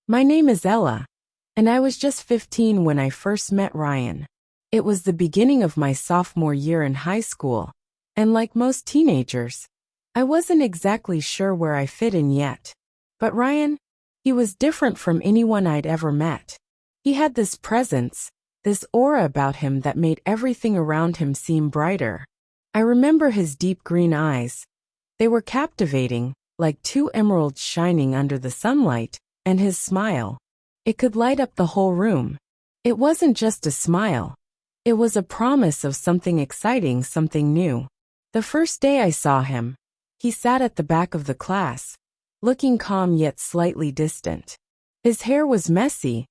My name is Ella, and I was just 15 when I first met Ryan. It was the beginning of my sophomore year in high school, and like most teenagers, I wasn't exactly sure where I fit in yet. But Ryan, he was different from anyone I'd ever met. He had this presence, this aura about him that made everything around him seem brighter. I remember his deep green eyes. They were captivating, like two emeralds shining under the sunlight, and his smile. It could light up the whole room. It wasn't just a smile. It was a promise of something exciting, something new. The first day I saw him, he sat at the back of the class, looking calm yet slightly distant. His hair was messy,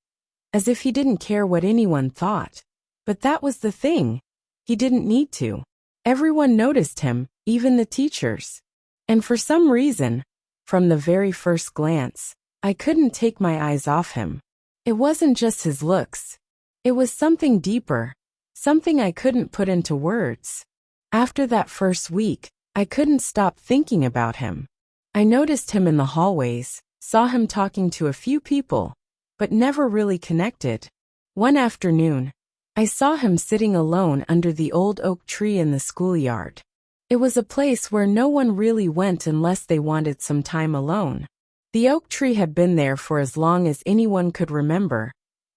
as if he didn't care what anyone thought. But that was the thing. He didn't need to. Everyone noticed him, even the teachers. And for some reason, from the very first glance, I couldn't take my eyes off him. It wasn't just his looks. It was something deeper, something I couldn't put into words. After that first week, I couldn't stop thinking about him. I noticed him in the hallways, saw him talking to a few people, but never really connected. One afternoon, I saw him sitting alone under the old oak tree in the schoolyard. It was a place where no one really went unless they wanted some time alone. The oak tree had been there for as long as anyone could remember,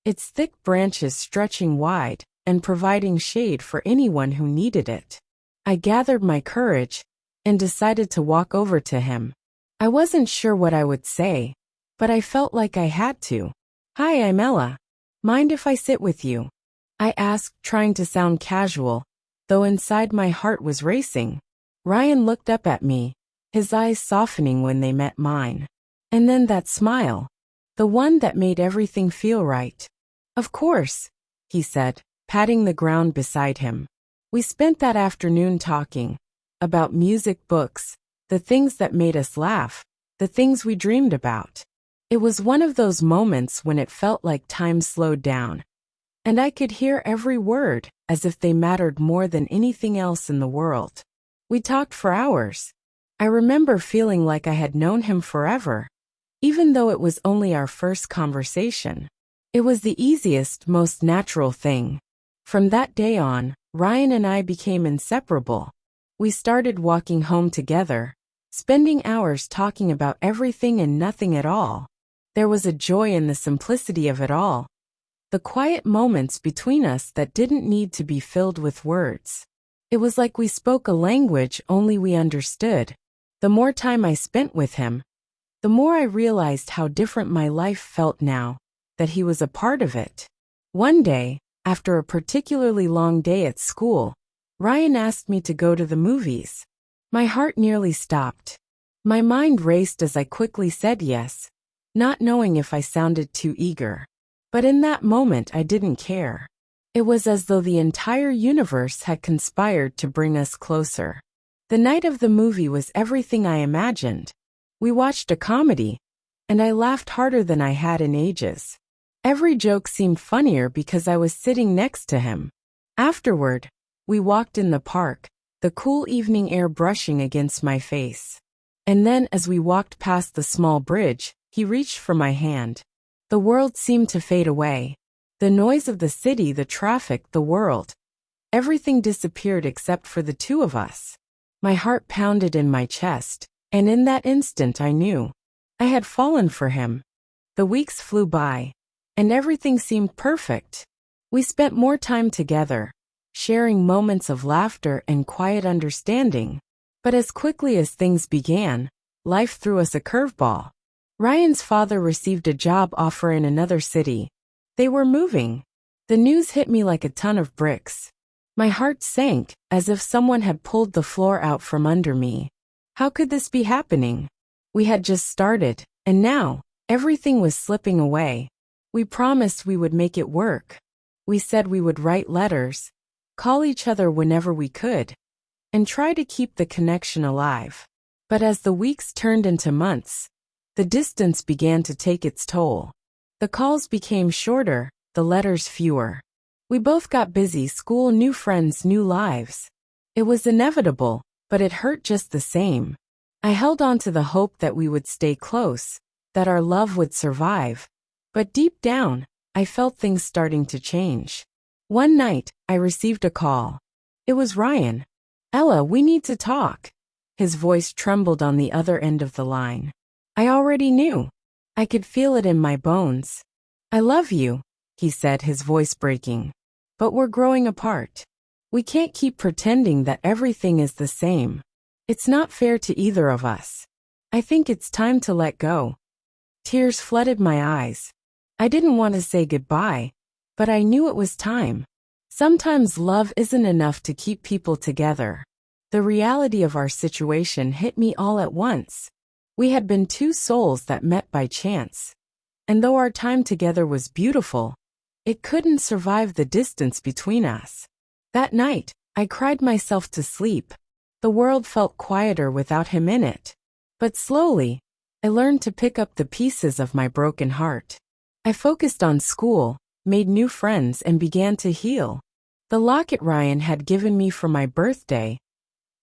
its thick branches stretching wide and providing shade for anyone who needed it. I gathered my courage and decided to walk over to him. I wasn't sure what I would say, but I felt like I had to. "Hi, I'm Ella. Mind if I sit with you?" I asked, trying to sound casual, though inside my heart was racing. Ryan looked up at me, his eyes softening when they met mine. And then that smile, the one that made everything feel right. "Of course," he said, patting the ground beside him. We spent that afternoon talking about music, books, the things that made us laugh, the things we dreamed about. It was one of those moments when it felt like time slowed down, and I could hear every word as if they mattered more than anything else in the world. We talked for hours. I remember feeling like I had known him forever, even though it was only our first conversation. It was the easiest, most natural thing. From that day on, Ryan and I became inseparable. We started walking home together, spending hours talking about everything and nothing at all. There was a joy in the simplicity of it all. The quiet moments between us that didn't need to be filled with words. It was like we spoke a language only we understood. The more time I spent with him, the more I realized how different my life felt now that he was a part of it. One day, after a particularly long day at school, Ryan asked me to go to the movies. My heart nearly stopped. My mind raced as I quickly said yes, not knowing if I sounded too eager. But in that moment I didn't care. It was as though the entire universe had conspired to bring us closer. The night of the movie was everything I imagined. We watched a comedy, and I laughed harder than I had in ages. Every joke seemed funnier because I was sitting next to him. Afterward, we walked in the park, the cool evening air brushing against my face. And then as we walked past the small bridge, he reached for my hand. The world seemed to fade away. The noise of the city, the traffic, the world. Everything disappeared except for the two of us. My heart pounded in my chest. And in that instant I knew I had fallen for him. The weeks flew by, and everything seemed perfect. We spent more time together, sharing moments of laughter and quiet understanding. But as quickly as things began, life threw us a curveball. Ryan's father received a job offer in another city. They were moving. The news hit me like a ton of bricks. My heart sank, as if someone had pulled the floor out from under me. How could this be happening? We had just started, and now, everything was slipping away. We promised we would make it work. We said we would write letters, call each other whenever we could, and try to keep the connection alive. But as the weeks turned into months, the distance began to take its toll. The calls became shorter, the letters fewer. We both got busy, school, new friends, new lives. It was inevitable, but it hurt just the same. I held on to the hope that we would stay close, that our love would survive, But deep down, I felt things starting to change. One night, I received a call. It was Ryan. "Ella, we need to talk." His voice trembled on the other end of the line. I already knew. I could feel it in my bones. "I love you," he said, his voice breaking. "But we're growing apart. We can't keep pretending that everything is the same. It's not fair to either of us. I think it's time to let go." Tears flooded my eyes. I didn't want to say goodbye, but I knew it was time. Sometimes love isn't enough to keep people together. The reality of our situation hit me all at once. We had been two souls that met by chance. And though our time together was beautiful, it couldn't survive the distance between us. That night, I cried myself to sleep. The world felt quieter without him in it. But slowly, I learned to pick up the pieces of my broken heart. I focused on school, made new friends, and began to heal. The locket Ryan had given me for my birthday,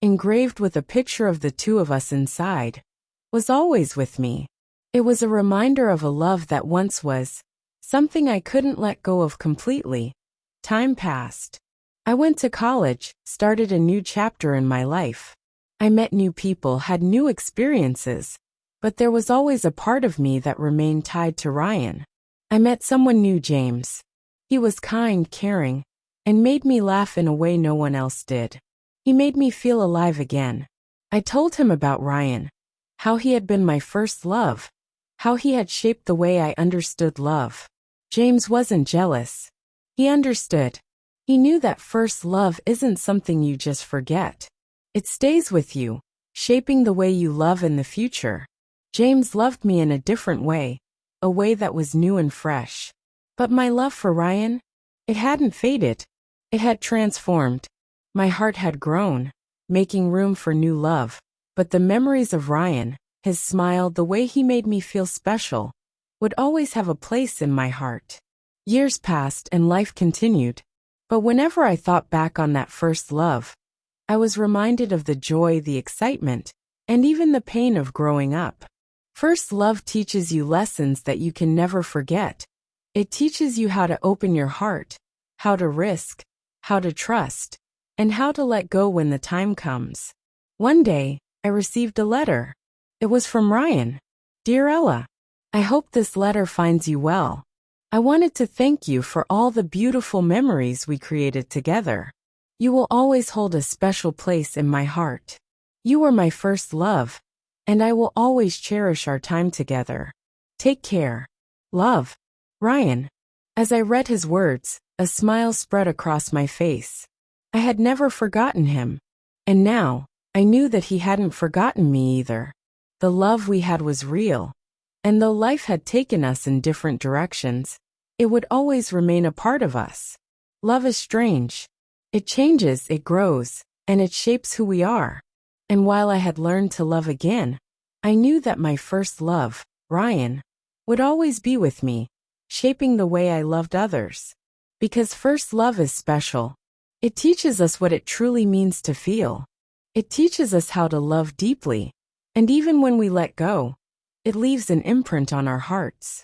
engraved with a picture of the two of us inside, was always with me. It was a reminder of a love that once was, something I couldn't let go of completely. Time passed. I went to college, started a new chapter in my life. I met new people, had new experiences, but there was always a part of me that remained tied to Ryan. I met someone new, James. He was kind, caring, and made me laugh in a way no one else did. He made me feel alive again. I told him about Ryan, how he had been my first love, how he had shaped the way I understood love. James wasn't jealous. He understood. He knew that first love isn't something you just forget. It stays with you, shaping the way you love in the future. James loved me in a different way, a way that was new and fresh. But my love for Ryan, it hadn't faded. It had transformed. My heart had grown, making room for new love. But the memories of Ryan, his smile, the way he made me feel special, would always have a place in my heart. Years passed and life continued. But whenever I thought back on that first love, I was reminded of the joy, the excitement, and even the pain of growing up. First love teaches you lessons that you can never forget. It teaches you how to open your heart, how to risk, how to trust, and how to let go when the time comes. One day, I received a letter. It was from Ryan. "Dear Ella, I hope this letter finds you well. I wanted to thank you for all the beautiful memories we created together. You will always hold a special place in my heart. You were my first love, and I will always cherish our time together. Take care. Love, Ryan." As I read his words, a smile spread across my face. I had never forgotten him, and now, I knew that he hadn't forgotten me either. The love we had was real, and though life had taken us in different directions, it would always remain a part of us. Love is strange. It changes, it grows, and it shapes who we are. And while I had learned to love again, I knew that my first love, Ryan, would always be with me, shaping the way I loved others. Because first love is special. It teaches us what it truly means to feel. It teaches us how to love deeply. And even when we let go, it leaves an imprint on our hearts.